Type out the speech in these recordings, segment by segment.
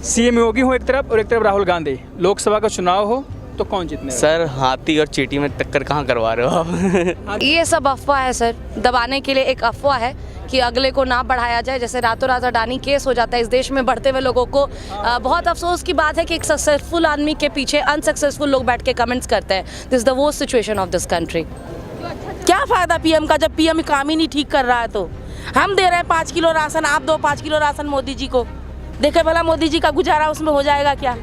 CM योगी हो एक तरफ और एक तरफ राहुल गांधी, लोकसभा का चुनाव हो तो कौन जीतने वाला? सर हाथी और चींटी में टक्कर कहाँ करवा रहे हो आप? ये सब अफवाह है सर, दबाने के लिए एक अफवाह है कि अगले को ना बढ़ाया जाए। जैसे रातों रात अडानी केस हो जाता है इस देश में बढ़ते हुए लोगों को। बहुत अफसोस की बात है कि एक सक्सेसफुल आदमी के पीछे अनसक्सेसफुल लोग बैठ के कमेंट्स करते हैं। This is the worst situation of this country. क्या फायदा पीएम का जब पीएम काम ही नहीं ठीक कर रहा है? तो हम दे रहे हैं 5 किलो राशन, आप दो 5 किलो राशन मोदी जी को। देखे भला मोदी जी का गुजारा उसमें हो जाएगा क्या?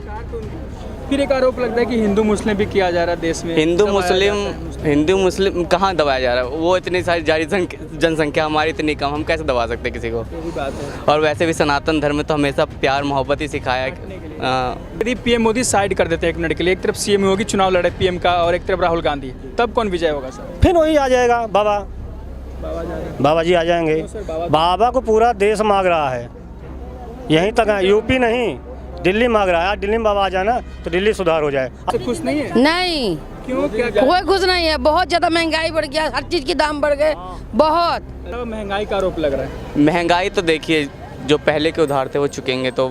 फिर एक आरोप लगता है कि हिंदू मुस्लिम भी किया जा रहा है देश में। हिंदू मुस्लिम कहाँ दबाया जा रहा है? वो इतनी सारी जारी जनसंख्या, हमारी इतनी कम, हम कैसे दबा सकते हैं किसी को? यही बात है। और वैसे भी सनातन धर्म में तो हमेशा प्यार मोहब्बत ही सिखाया है। यदि पीएम मोदी साइड कर देते हैं एक मिनट के लिए, एक तरफ सीएम योगी चुनाव लड़े पीएम का और एक तरफ राहुल गांधी, तब कौन विजय होगा सर? फिर वही आ जाएगा बाबा जी आ जाएंगे। बाबा को पूरा देश मांग रहा है, यहीं तक है, यूपी नहीं दिल्ली मांग रहा है। दिल्ली में बाबा आ जाए ना तो दिल्ली सुधार हो जाए। खुश नहीं है? नहीं, क्यों? क्या कोई खुश नहीं है। बहुत ज़्यादा महंगाई बढ़ गया, हर चीज़ के दाम बढ़ गए बहुत। महंगाई का आरोप लग रहा है। महंगाई तो देखिए, जो पहले के उधार थे वो चुकेंगे। तो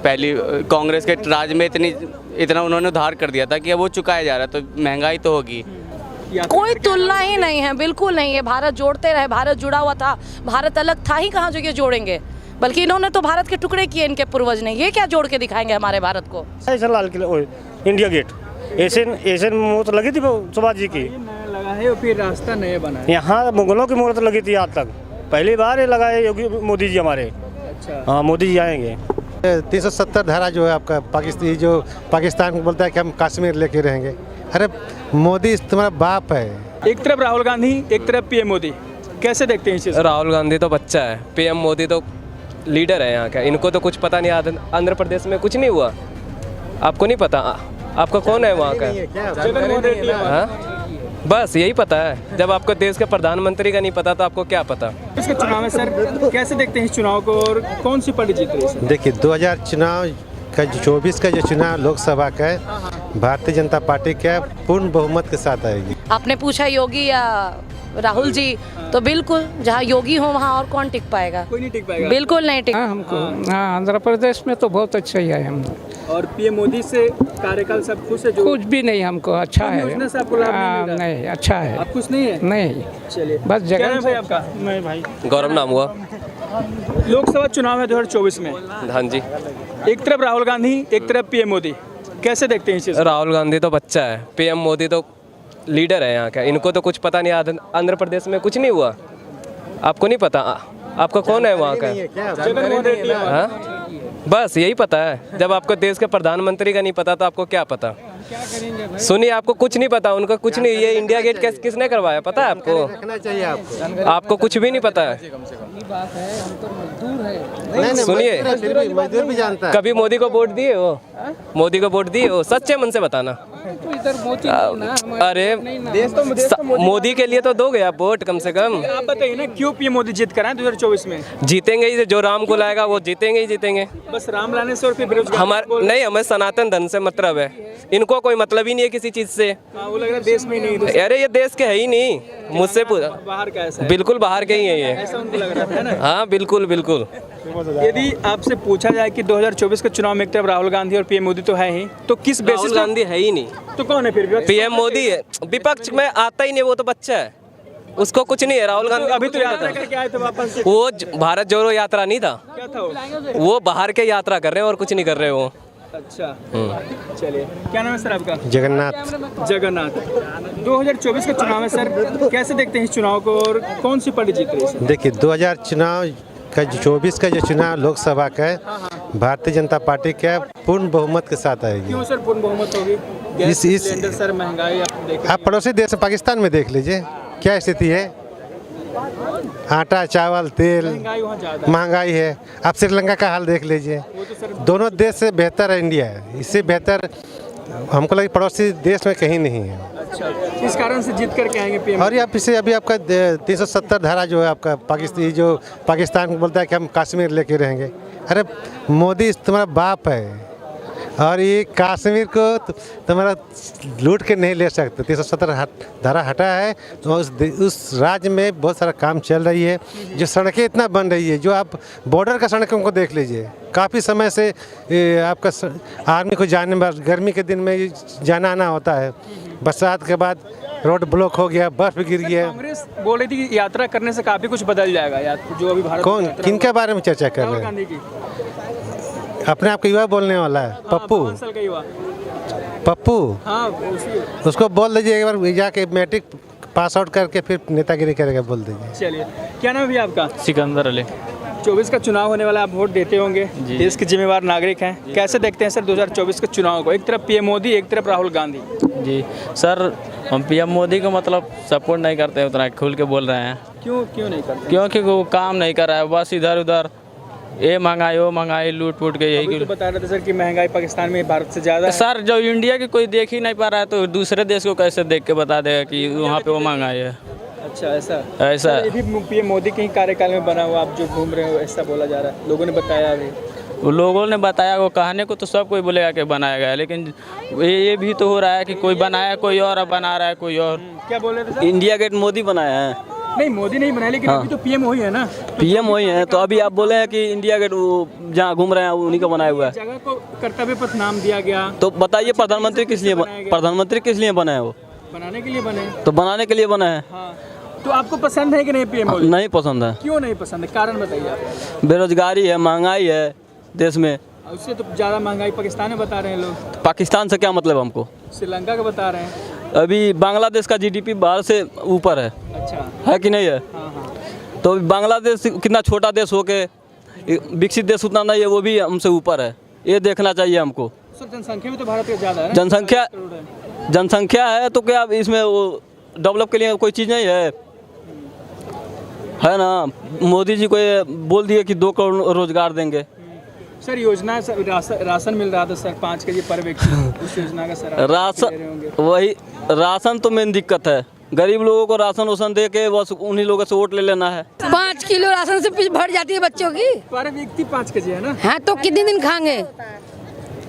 पहली कांग्रेस के राज में इतना उन्होंने उधार कर दिया था कि अब वो चुकाया जा रहा है, तो महंगाई तो होगी। कोई तुलना ही नहीं है, बिल्कुल नहीं है। भारत जोड़ते रहे, भारत जुड़ा हुआ था, भारत अलग था ही कहाँ जो ये जोड़ेंगे? बल्कि इन्होंने तो भारत के टुकड़े किए, इनके पूर्वज ने। ये क्या जोड़ के दिखाएंगे हमारे भारत को? ऐसा Lal Qila, India gate, Asian मूर्त लगी थी सुभाष जी की, लगा है और फिर रास्ता नया बना है। यहाँ मुगलों की मूर्त लगी थी आज तक, पहली बार ये लगाए योगी मोदी जी हमारे। अच्छा, हाँ मोदी जी आएंगे। 370 धारा जो है आपका पाकिस्तान को बोलता है कि हम कश्मीर लेके रहेंगे। अरे मोदी तुम्हारा बाप है। एक तरफ राहुल गांधी, एक तरफ पीएम मोदी, कैसे देखते हैं इस चीज़? राहुल गांधी तो बच्चा है, पीएम मोदी तो लीडर है यहाँ का। इनको तो कुछ पता नहीं। आंध्र प्रदेश में कुछ नहीं हुआ, आपको नहीं पता? आपका कौन है वहाँ का? जगनमोहन रेड्डी। हाँ, बस यही पता है। जब आपको देश के प्रधानमंत्री का नहीं पता तो आपको क्या पता? इसके चुनाव में सर कैसे देखते हैं इस चुनाव को और कौन सी पार्टी जीत रही है? देखिए 2000 चुनाव का 24 का जो चुनाव लोकसभा का भारतीय जनता पार्टी का पूर्ण बहुमत के साथ आएगी। आपने पूछा योगी या राहुल जी, तो बिल्कुल जहाँ योगी हो वहाँ और कौन टिक पाएगा? कोई नहीं टिक पाएगा। बिल्कुल नहीं टिक। हमको हाँ, आंध्र प्रदेश में तो बहुत अच्छा ही है। हम और पीएम मोदी से कार्यकाल सब खुश है? जो कुछ भी नहीं, हमको अच्छा है। योजना से आपको लाभ नहीं मिल रहा? नहीं, अच्छा है। आप खुश नहीं है? नहीं, चलिए, बस क्या जगह नाम है आपका? नहीं भाई, गौरव नाम हुआ। लोकसभा चुनाव है 2024 में, हाँ जी। एक तरफ राहुल गांधी, एक तरफ पीएम मोदी, कैसे देखते हैं इस चीज़? राहुल गांधी तो बच्चा है, पीएम मोदी तो लीडर है यहाँ का। इनको तो कुछ पता नहीं। आंध्र प्रदेश में कुछ नहीं हुआ, आपको नहीं पता? आपका कौन है वहाँ का? जगनमोहन रेड्डी। हाँ, बस यही पता है। जब आपको देश के प्रधानमंत्री का नहीं पता तो आपको क्या पता? सुनिए, आपको कुछ नहीं पता, उनका कुछ नहीं। ये इंडिया गेट किसने करवाया पता है आपको? रखना चाहिए आपको। आपको कुछ भी नहीं पता है। सुनिए, मजदूर भी जानता है। कभी मोदी को वोट दिए हो? मोदी को वोट दिए हो? सच्चे मन से बताना। अरे मोदी के लिए तो दोगे आप वोट कम से कम। आप बताइए ना, क्यों पीएम मोदी जीत कर आए 2024 में? जीतेंगे ही, जो राम को लाएगा वो जीतेंगे ही जीतेंगे। बस राम लाने से और फिर बेरोजगार नहीं, हमें सनातन धर्म से मतलब है। इनको कोई मतलब ही नहीं है किसी चीज से। वो लग रहा है देश में ही नहीं है। अरे ये देश के है ही नहीं, मुझसे पूछा। बाहर का ऐसा है? बिल्कुल बाहर के ही है ये। ऐसा उनको लग रहा है ना? हाँ बिल्कुल बिल्कुल। यदि आपसे पूछा जाए कि 2024 के चुनाव में एक तरफ राहुल गांधी और पीएम मोदी तो है ही, तो किस बेसिस राहुल गांधी है ही नहीं, तो कौन है फिर? पीएम मोदी है। विपक्ष में आता ही नहीं, वो तो बच्चा है, उसको कुछ नहीं है। राहुल गांधी अभी तो यात्रा करके आए थे वापस। वो भारत जोड़ो यात्रा नहीं था, क्या था वो बाहर के यात्रा कर रहे हैं और कुछ नहीं कर रहे वो। अच्छा, चलिए, क्या नाम है सर आपका? जगन्नाथ। 2024 का चुनाव है सर, कैसे देखते हैं इस चुनाव को और कौन सी पार्टी जीत रही है? देखिए 2000 चुनाव का 24 का जो चुनाव लोकसभा का भारतीय जनता पार्टी का पूर्ण बहुमत के साथ आएगी। क्यों सर पूर्ण बहुमत होगी? गैस सिलेंडर सर, महंगाई आप पड़ोसी देश पाकिस्तान में देख लीजिए क्या स्थिति है। आटा, चावल, तेल, महंगाई है। आप श्रीलंका का हाल देख लीजिए। दोनों देश से बेहतर है इंडिया है। इससे बेहतर हमको लगे पड़ोसी देश में कहीं नहीं है। अच्छा, इस कारण से जीत कर के आएंगे पीएम। और आप इसे अभी आपका 370 धारा जो है आपका पाकिस्तान को बोलता है कि हम कश्मीर लेके रहेंगे। अरे मोदी तुम्हारा बाप है। और ये कश्मीर को तुम्हारा लूट के नहीं ले सकते। 370 धारा हटा है तो उस राज्य में बहुत सारा काम चल रही है। जो सड़कें इतना बन रही है, जो आप बॉर्डर का सड़कों को देख लीजिए, काफ़ी समय से आपका आर्मी को जाने में गर्मी के दिन में जाना आना होता है, बरसात के बाद रोड ब्लॉक हो गया, बर्फ गिर गया। कांग्रेस बोल रही थी कि यात्रा करने से काफ़ी कुछ बदल जाएगा, जो अभी भारत कौन किनके बारे में चर्चा कर राहुल रहे हैं? गांधी की। अपने आप को युवा बोलने वाला है पप्पू। 52 साल का युवा। पप्पू हाँ उसी। उसको बोल दीजिए एक बार जाके मैट्रिक पास आउट करके फिर नेतागिरी करेगा, बोल दीजिए। चलिए, क्या नाम है भैया आपका? सिकंदर अली 24 का चुनाव होने वाला है, आप वोट देते होंगे, देश के जिम्मेवार नागरिक हैं। कैसे देखते हैं सर 2024 के चुनाव को? एक तरफ पीएम मोदी, एक तरफ राहुल गांधी। जी सर, हम पीएम मोदी को मतलब सपोर्ट नहीं करते हैं, उतना खुल के बोल रहे हैं। क्यों नहीं करते? क्योंकि वो काम नहीं कर रहा है, बस इधर उधर ये महंगाई वो महंगाई लूट फूट के यही। तो बता रहे थे सर कि महंगाई पाकिस्तान में भारत से ज़्यादा है। सर जो इंडिया की कोई देख ही नहीं पा रहा है तो दूसरे देश को कैसे देख के बता देगा कि वहाँ पे वो महंगाई है। अच्छा ऐसा ऐसा ये भी पीएम मोदी के ही कार्यकाल में बना हुआ, आप जो घूम रहे हो ऐसा बोला जा रहा है, लोगों ने बताया अभी। वो लोगों ने बताया, वो कहने को तो सब कोई बोलेगा कि बनाया गया है, लेकिन ये भी तो हो रहा है कि कोई बनाया कोई और, अब बना रहा है कोई और। क्या बोल रहे थे सर? इंडिया गेट मोदी बनाया है। नहीं मोदी नहीं बनाया, लेकिन अभी तो पीएम वही है ना। पीएम वही है, तो अभी आप बोले हैं कि इंडिया गेट जहाँ घूम रहे हैं उन्हीं का बनाया हुआ है। जगह को कर्तव्य पथ नाम दिया गया, तो बताइए प्रधानमंत्री किस लिए बना है? वो बनाने के लिए बने। तो बनाने के लिए बना है। हाँ, तो आपको पसंद है कि नहीं पीएम मोदी? नहीं पसंद है। क्यों नहीं पसंद है, कारण बताइए आप। बेरोजगारी है, महंगाई है देश में। उससे तो ज़्यादा महंगाई पाकिस्तान में बता रहे हैं लोग। पाकिस्तान से क्या मतलब हमको? श्रीलंका का बता रहे हैं। अभी बांग्लादेश का जीडीपी बाहर से ऊपर है। अच्छा है कि नहीं है? हाँ हाँ। तो बांग्लादेश कितना छोटा देश हो के विकसित देश उतना नहीं है, वो भी हमसे ऊपर है, ये देखना चाहिए हमको। सर जनसंख्या भी तो भारत के ज़्यादा है ना? जनसंख्या है तो क्या इसमें वो डेवलप के लिए कोई चीज़ नहीं है ना? मोदी जी को ये बोल दिए कि 2 करोड़ रोजगार देंगे। सर योजना राशन मिल रहा था सर 5 केजी पर व्यक्ति, उस योजना का सर आप राशन, ले रहे होंगे। वही राशन तो मेन दिक्कत है। गरीब लोगों को राशन वाशन दे के बस उन्हीं लोगों से वोट ले लेना है। 5 किलो राशन से पीठ भर जाती है बच्चों की। पर व्यक्ति 5 केजी है ना? हाँ तो कितने दिन खाएंगे?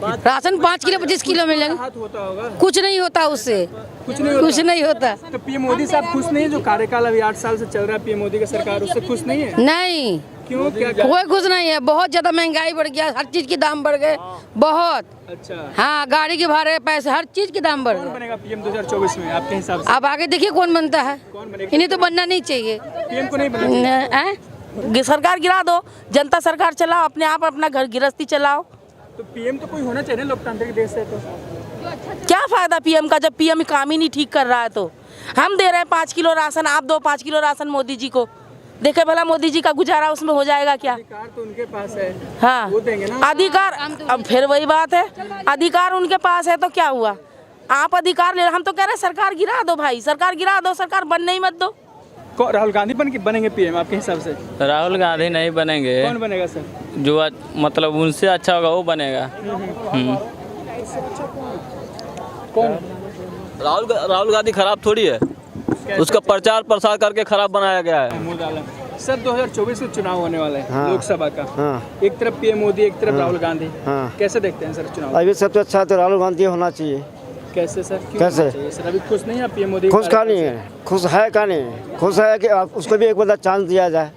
राशन 5 किलो 25 किलो मिलेंगे, हाथ होता होगा, कुछ नहीं होता उससे, कुछ नहीं होता। तो पीएम मोदी साहब खुश नहीं है? जो कार्यकाल अभी 8 साल से चल रहा है पीएम मोदी का सरकार, उससे खुश नहीं है? नहीं क्यों, क्या? कोई खुश नहीं है। बहुत ज्यादा महंगाई बढ़ गया, हर चीज के दाम बढ़ गए बहुत। अच्छा, हाँ गाड़ी के भाड़े, पैसे, हर चीज के दाम बढ़ कौन गए। बनेगा पीएम 2024 में आपके हिसाब से? अब आगे देखिए कौन बनता है। कौन बनेगा? इन्हें तो बनना नहीं चाहिए। पीएम को नहीं बनेगा। सरकार गिरा दो, जनता सरकार चलाओ, अपने आप अपना घर गृहस्थी चलाओ। तो पीएम तो कोई होना चाहिए ना, लोकतांत्रिक देश है तो। क्या फायदा पीएम का जब पीएम काम ही नहीं ठीक कर रहा है? तो हम दे रहे हैं 5 किलो राशन, आप दो 5 किलो राशन मोदी जी को। देखे भला मोदी जी का गुजारा उसमें हो जाएगा क्या? अधिकार तो उनके पास है, हाँ वो देंगे ना अधिकार। अब फिर वही बात है, अधिकार उनके पास है तो क्या हुआ? आप अधिकार ले, हम तो कह रहे हैं सरकार गिरा दो भाई, सरकार गिरा दो, सरकार बनने ही मत दो। राहुल गांधी बनेंगे पीएम आपके हिसाब से? राहुल गांधी नहीं बनेंगे। कौन बनेगा सर? जो मतलब उनसे अच्छा होगा वो बनेगा। कौन? राहुल गांधी खराब थोड़ी है, उसका प्रचार प्रसार करके खराब बनाया गया है। महमूद आलम। सर 2024 में चुनाव होने वाला है, लोकसभा का। एक तरफ पीएम मोदी, एक तरफ राहुल गांधी। कैसे देखते हैं सर चुनाव? अभी सबसे अच्छा तो राहुल गांधी होना चाहिए। कैसे सर? क्यों कैसे? होना चाहिए? सर अभी खुश नहीं है पीएम मोदी? खुश का नहीं है, खुश है का नहीं, खुश है कि उसको भी एक बार चांस दिया जाए।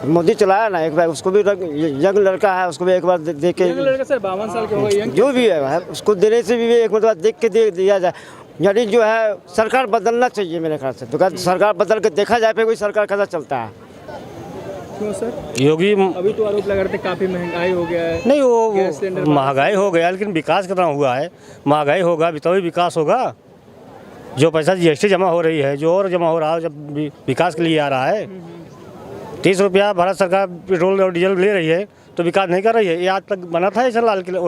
मोदी चलाया ना एक बार, उसको भी यंग लड़का है, उसको भी एक बार देख के। यंग लड़का सर 52 साल के हो गए, जो भी है उसको देने से भी एक बार देख के दिया जाए। यानी जो है सरकार बदलना चाहिए मेरे ख्याल से। तो सरकार बदल के देखा जाए पे कोई सरकार कैसा चलता है। क्यों सर? योगी अभी तो आरोप लगा रहे थे काफी महंगाई हो गया है। नहीं, वो गैस सिलेंडर महंगाई हो गया, लेकिन विकास कितना हुआ है? महंगाई होगा तभी विकास होगा। जो पैसा जीएसटी जमा हो रही है, जो और जमा हो रहा है, जब विकास के लिए आ रहा है। 30 रुपया भारत सरकार पेट्रोल और डीजल ले रही है तो विकास नहीं कर रही है। ये आज तक बना था ऐसा Lal Qila,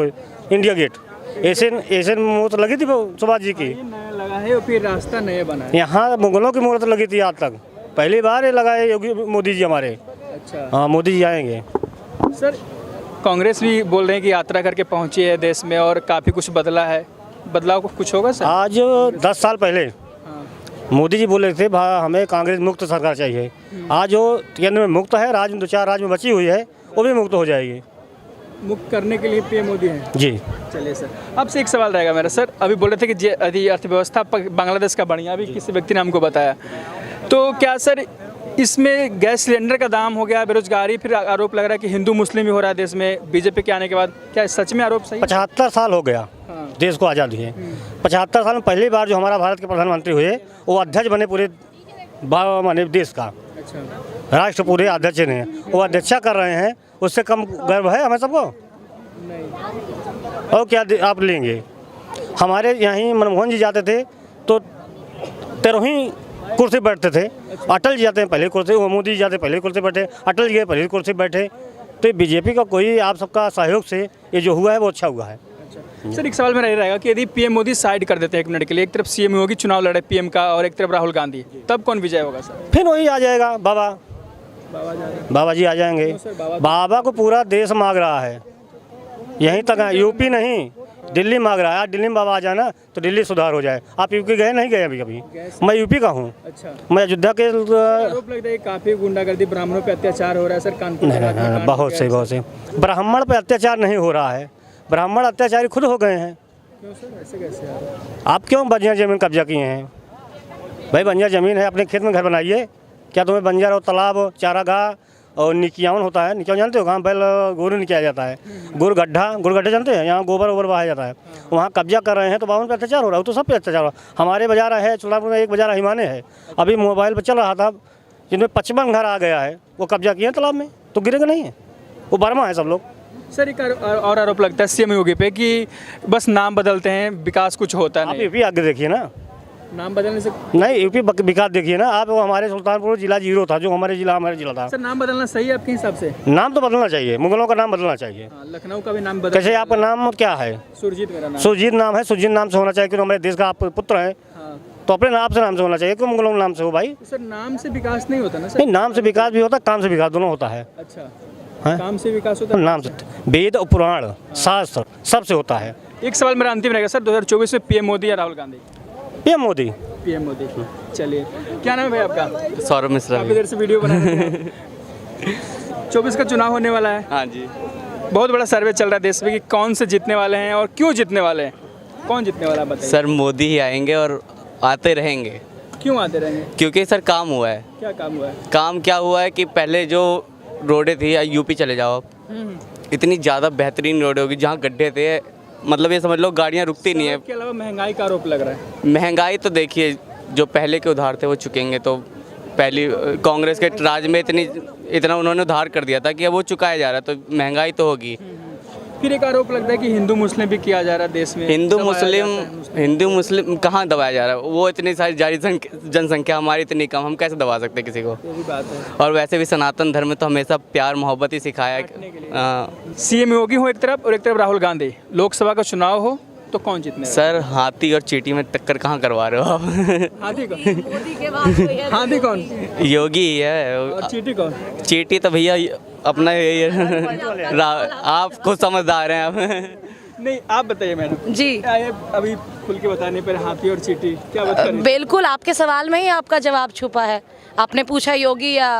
India gate, Asian मूर्त लगी थी सुभाष जी की, नया लगा है और फिर रास्ता नया बना है। यहाँ मुगलों की मूर्त लगी थी आज तक, पहली बार ये लगाए योगी मोदी जी हमारे। अच्छा हाँ, मोदी जी आएंगे। सर कांग्रेस भी बोल रहे हैं कि यात्रा करके पहुंची है देश में और काफ़ी कुछ बदला है, बदलाव को कुछ होगा सर? आज 10 साल पहले मोदी जी बोले थे हमें कांग्रेस मुक्त सरकार चाहिए। आज जो केंद्र में मुक्त है, राज्य में 2-4 राज्य में बची हुई है, वो भी मुक्त हो जाएगी। मुक्त करने के लिए पीएम मोदी हैं। जी। चलिए सर, आपसे एक सवाल रहेगा मेरा सर। अभी बोल रहे थे कि यदि अर्थव्यवस्था बांग्लादेश का बढ़िया, अभी किसी व्यक्ति ने हमको बताया, तो क्या सर इसमें गैस सिलेंडर का दाम हो गया, बेरोजगारी, फिर आरोप लग रहा है कि हिंदू मुस्लिम भी हो रहा है देश में बीजेपी के आने के बाद, क्या सच में आरोप सही है? 75 साल हो गया देश को आज़ादी है। 75 साल में पहली बार जो हमारा भारत के प्रधानमंत्री हुए वो अध्यक्ष बने पूरे माने देश का। अच्छा, राष्ट्र पूरे अध्यक्ष ने वो अध्यक्षा कर रहे हैं, उससे कम गर्व है हमें सबको? और क्या आप लेंगे? हमारे यहीं मनमोहन जी जाते थे तो 13वीं कुर्सी बैठते थे, अटल जी जाते हैं पहले कुर्सी, मोदी जी जाते पहले कुर्सी बैठे, अटल जी पहले कुर्सी बैठे। तो बीजेपी का कोई आप सबका सहयोग से ये जो हुआ है वो अच्छा हुआ है। सर एक सवाल मेरा ये रहेगा कि यदि पीएम मोदी साइड कर देते हैं एक मिनट के लिए, एक तरफ सीएम योगी चुनाव लड़े पीएम का और एक तरफ राहुल गांधी, तब कौन विजय होगा सर? फिर वही आ जाएगा बाबा जी आ जाएंगे। बाबा को पूरा देश मांग रहा है, यहीं तक यूपी नहीं दिल्ली मांग रहा है। आज दिल्ली में बाबा आ जाए ना तो दिल्ली सुधार हो जाए। आप यूपी गए? नहीं गए अभी कभी? मैं यूपी का हूँ। अच्छा, मैं अयोध्या के आरोप लगता है काफी गुंडागर्दी, ब्राह्मणों पे अत्याचार हो रहा है सर कानपुर में। बहुत से ब्राह्मण पे अत्याचार नहीं हो रहा है, ब्राह्मण अत्याचारी खुद हो गए हैं। क्यों सर, ऐसे कैसे यार? आप क्यों बंजर जमीन कब्जा किए हैं? भाई बंजर जमीन है, अपने खेत में घर बनाइए। क्या तुम्हें बंजर और तालाब, चारागाह और निकियावन होता है? निकियावन जानते हो? कहाँ बैल गोरू निकाया जाता है, गुड़ गड्ढा जानते हैं? यहाँ गोबर वोबर बहाया जाता है। वहाँ कब्जा कर रहे हैं तो बावन पे अत्याचार हो रहा है। तो सब पे अत्याचार हो रहा है। हमारे बाजार है चुनापुर में, एक बाजार हिमाने है, अभी मोबाइल पर चल रहा था, जिनमें 55 घर आ गया है, वो कब्जा किए तालाब में, तो गिरेगा नहीं है? वो बर्मा है सब लोग। सर एक और आरोप लगता है सीएम योगी पे कि बस नाम बदलते हैं, विकास कुछ होता आप नहीं। यूपी आगे देखिए ना, नाम बदलने से नहीं यूपी विकास देखिए ना आप। वो हमारे सुल्तानपुर जिला 0 था, जो हमारे जिला था। सर नाम बदलना सही है आपके हिसाब से? नाम तो बदलना चाहिए, मुगलों का नाम बदलना चाहिए। लखनऊ का भी नाम बदल। कैसे? आपका नाम क्या है? सुरजीत मेरा नाम। सुरजीत नाम है, सुरजीत नाम से होना चाहिए क्योंकि हमारे देश का आप पुत्र हैं, हाँ। तो अपने नाम से होना चाहिए। क्यों मुगलों के नाम से हो भाई? सर नाम से विकास नहीं होता ना सर? नहीं, नाम से विकास भी होता है, काम से विकास दोनों होता है। अच्छा, हाँ? काम से विकास होता है? नाम से वेद और पुराण शास्त्र सबसे होता है। एक सवाल मेरा अंतिम रहेगा सर, 2024 में पीएम मोदी या राहुल गांधी? पीएम मोदी। पीएम मोदी। चलिए, क्या नाम है भाई आपका? सौरभ मिश्रा। काफी देर से वीडियो बना रहे हैं। 24 का चुनाव होने वाला है। हाँ जी। बहुत बड़ा सर्वे चल रहा है देश में कि कौन से जीतने वाले हैं और क्यों जीतने वाले हैं। कौन जीतने वाला बताइए? सर मोदी ही आएंगे और आते रहेंगे। क्यों आते रहेंगे? क्योंकि सर काम हुआ है। क्या काम हुआ है? काम क्या हुआ है कि पहले जो रोडें थी, यूपी चले जाओ आप, इतनी ज़्यादा बेहतरीन रोडें होगी। जहाँ गड्ढे थे, मतलब ये समझ लो गाड़ियाँ रुकती नहीं है। इसके अलावा महंगाई का आरोप लग रहा है। महंगाई तो देखिए, जो पहले के उधार थे वो चुकेंगे। तो पहली कांग्रेस के राज में इतना उन्होंने उधार कर दिया था कि अब वो चुकाया जा रहा है, तो महंगाई तो होगी। फिर एक आरोप लगता है कि हिंदू मुस्लिम भी किया जा रहा है देश में। हिंदू मुस्लिम कहाँ दबाया जा रहा है? वो इतनी सारी जारी जनसंख्या, हमारी इतनी कम, हम कैसे दबा सकते हैं किसी को? ये भी बात है। और वैसे भी सनातन धर्म में तो हमेशा प्यार मोहब्बत ही सिखाया है। सीएम योगी हो एक तरफ और एक तरफ राहुल गांधी, लोकसभा का चुनाव हो तो कौन जीतने? सर हाथी और चींटी में टक्कर कहाँ करवा रहे हो आप? हाथी कौन? हाथी कौन? योगी ही है। और चींटी कौन? चींटी तो भैया अपना यही है। आप खुद समझदार हैं आप। नहीं, आप बताइए मैडम जी। ये अभी खुल के बताने पर हाथी और चींटी क्या बात कर रही हैं? बिल्कुल, आपके सवाल में ही आपका जवाब छुपा है। आपने पूछा योगी या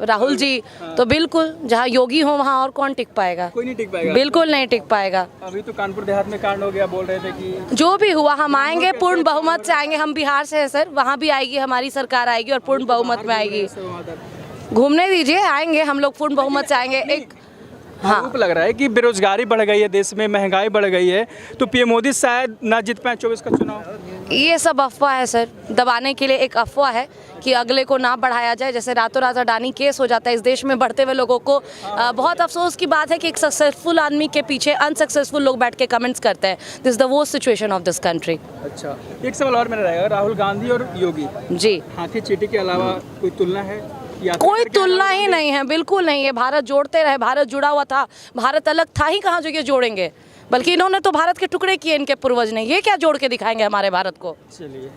राहुल जी, तो बिल्कुल जहाँ योगी हो वहाँ और कौन टिक पाएगा? कोई नहीं टिक पाएगा। बिल्कुल नहीं टिक पाएगा। अभी तो कानपुर देहात में कांड हो गया, बोल रहे थे कि जो भी हुआ हम आएंगे, पूर्ण बहुमत से आएंगे। हम बिहार से हैं सर, वहाँ भी आएगी हमारी सरकार आएगी और पूर्ण बहुमत में आएगी। घूमने दीजिए, आएंगे हम लोग, पूर्ण बहुमत से आएंगे। एक आरोप लग रहा है कि बेरोजगारी बढ़ गई है देश में, महंगाई बढ़ गई है, तो पीएम मोदी शायद ना जीत पाए 24 का चुनाव। ये सब अफवाह है सर, दबाने के लिए एक अफवाह है कि अगले को ना बढ़ाया जाए। जैसे रातों रात अडानी केस हो जाता है इस देश में बढ़ते हुए लोगों को। बहुत अफसोस की बात है कि एक सक्सेसफुल आदमी के पीछे अनसक्सेसफुल लोग बैठ के कमेंट्स करते हैं। This the worst situation of this country. अच्छा, एक सवाल और मेरा रहेगा, राहुल गांधी और योगी जी, हाथी चींटी के अलावा कोई तुलना है? कोई तुलना ही नहीं है, बिल्कुल नहीं है। भारत जोड़ते रहे, भारत जुड़ा हुआ था, भारत अलग था ही कहाँ जो ये जोड़ेंगे? बल्कि इन्होंने तो भारत के टुकड़े किए, इनके पूर्वज ने। ये क्या जोड़ के दिखाएंगे हमारे भारत को? चलिए,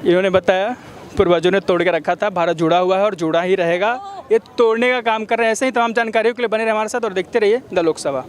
इन्होंने बताया पूर्वजों ने तोड़ के रखा था, भारत जुड़ा हुआ है और जुड़ा ही रहेगा। ये तोड़ने का काम कर रहे हैं। ऐसे ही तमाम जानकारियों के लिए बने रहे हमारे साथ और देखते रहिए द लोकसभा।